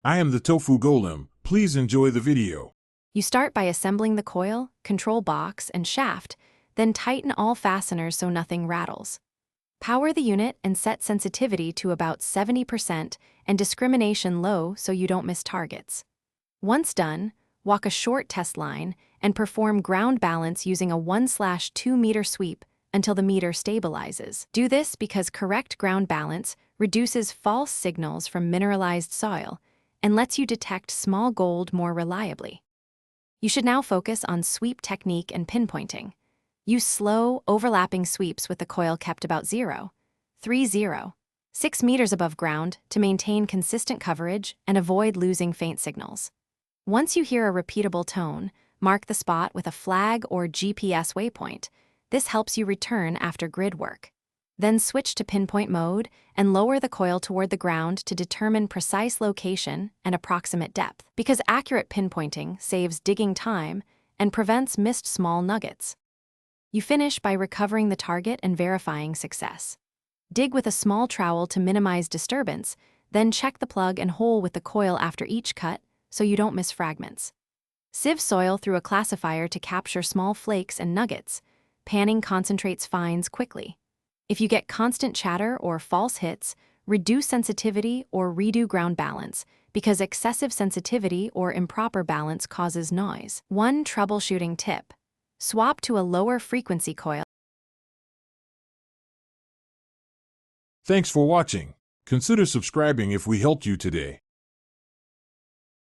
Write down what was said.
I am the Tofu Golem. Please enjoy the video. You start by assembling the coil, control box, and shaft, then tighten all fasteners so nothing rattles. Power the unit and set sensitivity to about 70% and discrimination low so you don't miss targets. Once done, walk a short test line and perform ground balance using a 1/2 meter sweep until the meter stabilizes. Do this because correct ground balance reduces false signals from mineralized soil and lets you detect small gold more reliably. You should now focus on sweep technique and pinpointing. Use slow, overlapping sweeps with the coil kept about 0.30, 6 meters above ground to maintain consistent coverage and avoid losing faint signals. Once you hear a repeatable tone, mark the spot with a flag or GPS waypoint. This helps you return after grid work. Then switch to pinpoint mode and lower the coil toward the ground to determine precise location and approximate depth, because accurate pinpointing saves digging time and prevents missed small nuggets. You finish by recovering the target and verifying success. Dig with a small trowel to minimize disturbance, then check the plug and hole with the coil after each cut so you don't miss fragments. Sieve soil through a classifier to capture small flakes and nuggets. Panning concentrates fines quickly. If you get constant chatter or false hits, reduce sensitivity or redo ground balance, because excessive sensitivity or improper balance causes noise. One troubleshooting tip: swap to a lower frequency coil. Thanks for watching. Consider subscribing if we helped you today.